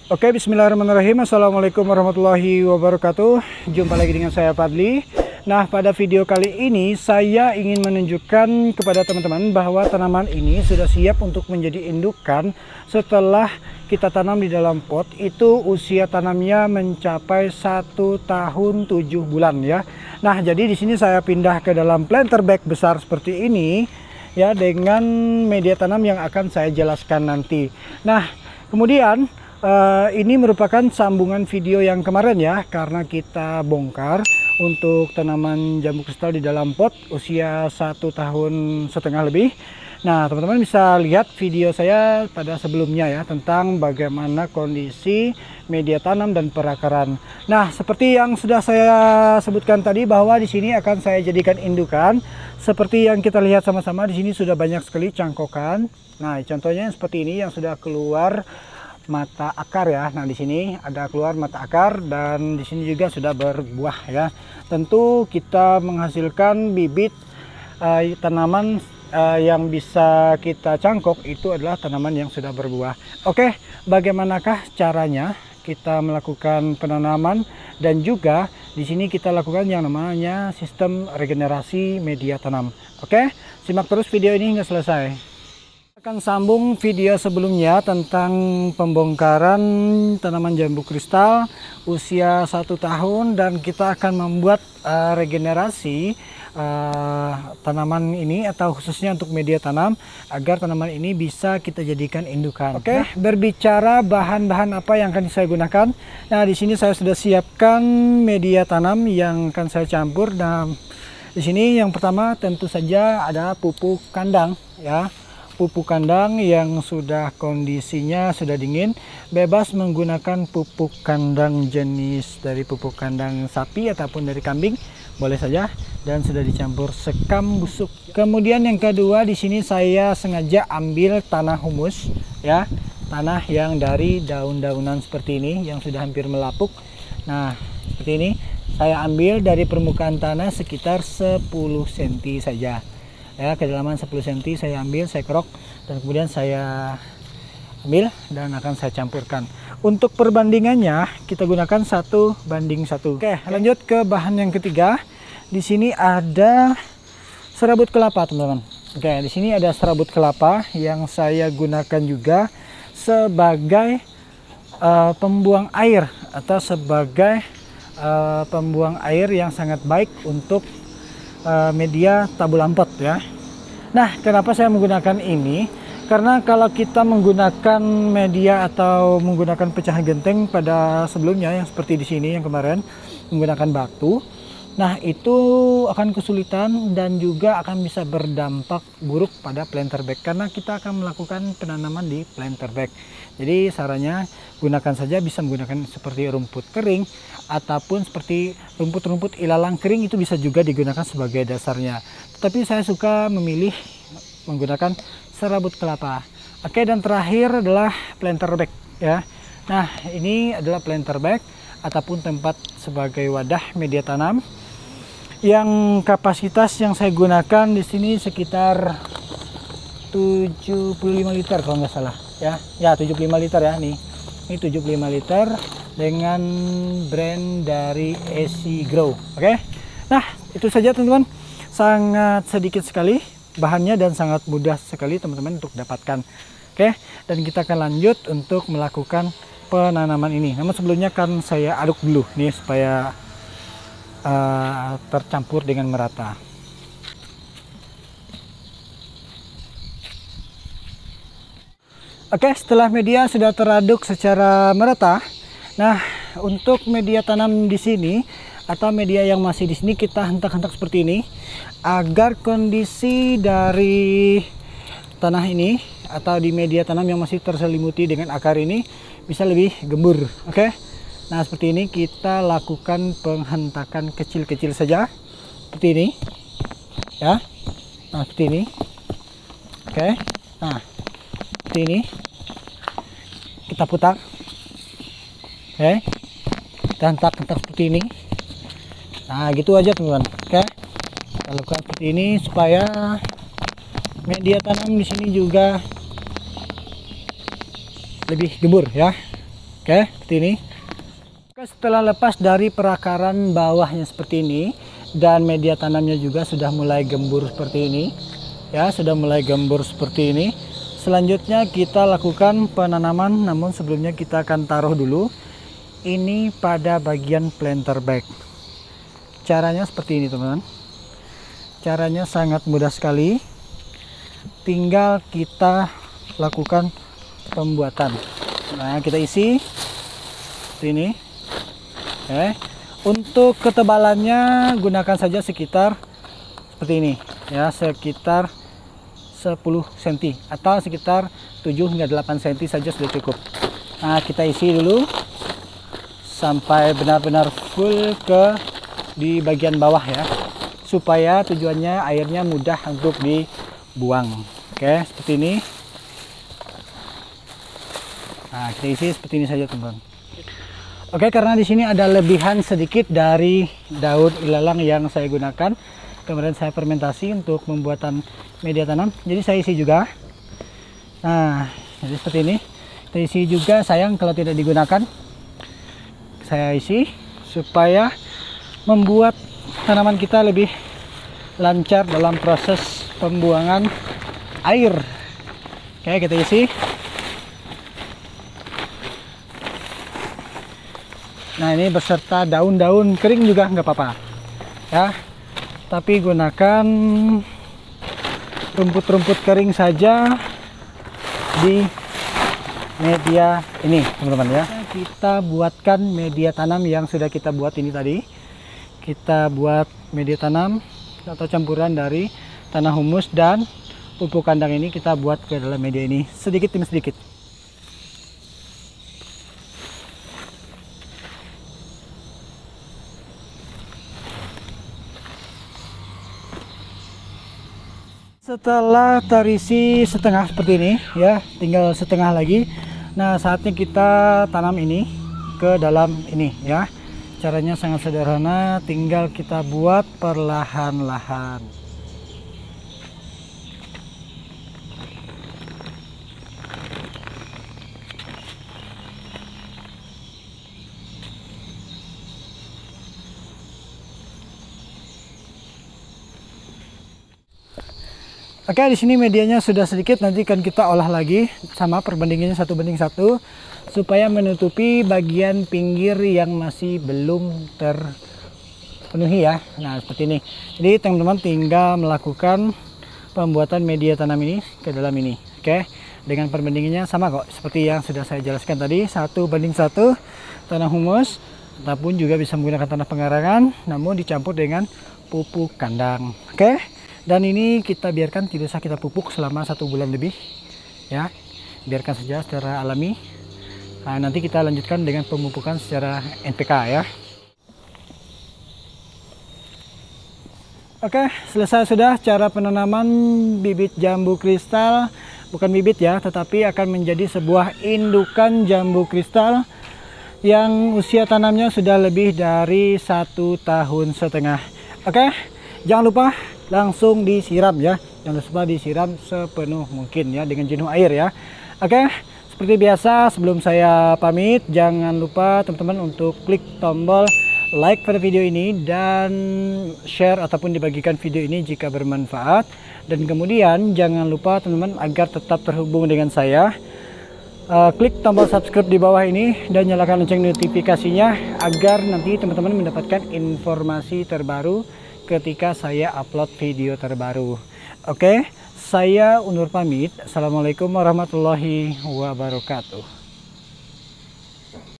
Oke, bismillahirrahmanirrahim. Assalamualaikum warahmatullahi wabarakatuh. Jumpa lagi dengan saya Fadli. Nah, pada video kali ini saya ingin menunjukkan kepada teman-teman bahwa tanaman ini sudah siap untuk menjadi indukan setelah kita tanam di dalam pot. Itu usia tanamnya mencapai 1 tahun 7 bulan ya. Nah, jadi di sini saya pindah ke dalam planter bag besar seperti ini ya, dengan media tanam yang akan saya jelaskan nanti. Nah, kemudian ini merupakan sambungan video yang kemarin ya, karena kita bongkar untuk tanaman jambu kristal di dalam pot usia 1,5 tahun lebih. Nah, teman-teman bisa lihat video saya pada sebelumnya ya, tentang bagaimana kondisi media tanam dan perakaran. Nah, seperti yang sudah saya sebutkan tadi, bahwa di sini akan saya jadikan indukan. Seperti yang kita lihat sama-sama, di sini sudah banyak sekali cangkokan. Nah, contohnya seperti ini yang sudah keluar mata akar ya. Nah, di sini ada keluar mata akar dan di sini juga sudah berbuah ya. Tentu kita menghasilkan bibit tanaman yang bisa kita cangkok itu adalah tanaman yang sudah berbuah. Oke, bagaimanakah caranya kita melakukan penanaman, dan juga di sini kita lakukan yang namanya sistem regenerasi media tanam. Oke, simak terus video ini hingga selesai. Akan sambung video sebelumnya tentang pembongkaran tanaman jambu kristal usia 1 tahun, dan kita akan membuat regenerasi tanaman ini, atau khususnya untuk media tanam, agar tanaman ini bisa kita jadikan indukan. Oke, berbicara bahan-bahan apa yang akan saya gunakan. Nah, di sini saya sudah siapkan media tanam yang akan saya campur. Nah, di sini yang pertama tentu saja ada pupuk kandang ya. Pupuk kandang yang sudah kondisinya sudah dingin, bebas menggunakan pupuk kandang jenis dari pupuk kandang sapi ataupun dari kambing, boleh saja, dan sudah dicampur sekam busuk. Kemudian yang kedua, di sini saya sengaja ambil tanah humus ya, tanah yang dari daun-daunan seperti ini yang sudah hampir melapuk. Nah, seperti ini saya ambil dari permukaan tanah sekitar 10 cm saja ya, kedalaman 10 cm saya ambil, saya kerok, dan kemudian saya ambil dan akan saya campurkan. Untuk perbandingannya kita gunakan 1:1. Oke, lanjut ke bahan yang ketiga. Di sini ada serabut kelapa, teman-teman. Oke, di sini ada serabut kelapa yang saya gunakan juga sebagai pembuang air, atau sebagai pembuang air yang sangat baik untuk media tabulan pot ya. Nah, kenapa saya menggunakan ini? Karena kalau kita menggunakan media atau menggunakan pecahan genteng pada sebelumnya, yang seperti di sini yang kemarin menggunakan batu, nah itu akan kesulitan dan juga akan bisa berdampak buruk pada planter bag, karena kita akan melakukan penanaman di planter bag. Jadi sarannya gunakan saja, bisa menggunakan seperti rumput kering ataupun seperti rumput-rumput ilalang kering, itu bisa juga digunakan sebagai dasarnya. Tetapi saya suka memilih menggunakan serabut kelapa. Oke, dan terakhir adalah planter bag ya. Nah, ini adalah planter bag ataupun tempat sebagai wadah media tanam yang kapasitas yang saya gunakan di sini sekitar 75 liter kalau nggak salah ya. Ya, 75 liter ya nih. Ini 75 liter dengan brand dari AC Grow. Oke. Nah, itu saja teman-teman. Sangat sedikit sekali bahannya dan sangat mudah sekali teman-teman untuk dapatkan. Oke, dan kita akan lanjut untuk melakukan penanaman ini. Namun sebelumnya kan saya aduk dulu nih supaya tercampur dengan merata. Oke, setelah media sudah teraduk secara merata, nah untuk media tanam di sini atau media yang masih di sini kita hentak-hentak seperti ini agar kondisi dari tanah ini atau di media tanam yang masih terselimuti dengan akar ini bisa lebih gembur. Oke. Nah, seperti ini kita lakukan penghentakan kecil-kecil saja seperti ini ya. Nah, seperti ini. Oke. Nah, seperti ini kita putar. Oke, kita hentak-hentak seperti ini. Nah, gitu aja teman-teman. Oke, kita lakukan seperti ini supaya media tanam di sini juga lebih gembur ya. Oke, seperti ini. Oke, setelah lepas dari perakaran bawahnya seperti ini dan media tanamnya juga sudah mulai gembur seperti ini ya, sudah mulai gembur seperti ini. Selanjutnya kita lakukan penanaman, namun sebelumnya kita akan taruh dulu ini pada bagian planter bag. Caranya seperti ini teman-teman. Caranya sangat mudah sekali, tinggal kita lakukan pembuatan. Nah, kita isi seperti ini. Untuk ketebalannya gunakan saja sekitar seperti ini ya, sekitar 10 cm atau sekitar 7 hingga 8 cm saja sudah cukup. Nah, kita isi dulu sampai benar-benar full ke di bagian bawah ya, supaya tujuannya airnya mudah untuk dibuang. Oke, seperti ini. Nah, kita isi seperti ini saja teman-teman. Oke, karena di sini ada lebihan sedikit dari daun ilalang yang saya gunakan, kemudian saya fermentasi untuk pembuatan media tanam, jadi saya isi juga. Nah, jadi seperti ini. Kita isi juga, sayang kalau tidak digunakan. Saya isi supaya membuat tanaman kita lebih lancar dalam proses pembuangan air. Oke, kita isi. Nah, ini beserta daun-daun kering juga nggak apa-apa ya, tapi gunakan rumput-rumput kering saja di media ini teman-teman ya. Kita buatkan media tanam yang sudah kita buat ini tadi. Kita buat media tanam atau campuran dari tanah humus dan pupuk kandang, ini kita buat ke dalam media ini sedikit demi sedikit. Setelah terisi setengah seperti ini ya, tinggal setengah lagi. Nah, saatnya kita tanam ini ke dalam ini ya. Caranya sangat sederhana, tinggal kita buat perlahan-lahan. Oke, di sini medianya sudah sedikit, nanti akan kita olah lagi sama perbandingannya 1:1 supaya menutupi bagian pinggir yang masih belum terpenuhi ya. Nah, seperti ini. Jadi teman-teman tinggal melakukan pembuatan media tanam ini ke dalam ini. Oke, dengan perbandingannya sama kok seperti yang sudah saya jelaskan tadi, 1:1 tanah humus, ataupun juga bisa menggunakan tanah pengarangan namun dicampur dengan pupuk kandang. Oke. Dan ini kita biarkan, tidak usah kita pupuk selama 1 bulan lebih ya, biarkan saja secara alami. Nah, nanti kita lanjutkan dengan pemupukan secara NPK ya. Oke, selesai sudah cara penanaman bibit jambu kristal. Bukan bibit ya, tetapi akan menjadi sebuah indukan jambu kristal yang usia tanamnya sudah lebih dari 1,5 tahun. Oke, jangan lupa langsung disiram ya, jangan lupa disiram sepenuh mungkin ya dengan jenuh air ya. Oke, seperti biasa sebelum saya pamit, jangan lupa teman-teman untuk klik tombol like pada video ini dan share ataupun dibagikan video ini jika bermanfaat. Dan kemudian jangan lupa teman-teman agar tetap terhubung dengan saya, klik tombol subscribe di bawah ini dan nyalakan lonceng notifikasinya agar nanti teman-teman mendapatkan informasi terbaru ketika saya upload video terbaru. Oke, saya undur pamit. Assalamualaikum warahmatullahi wabarakatuh.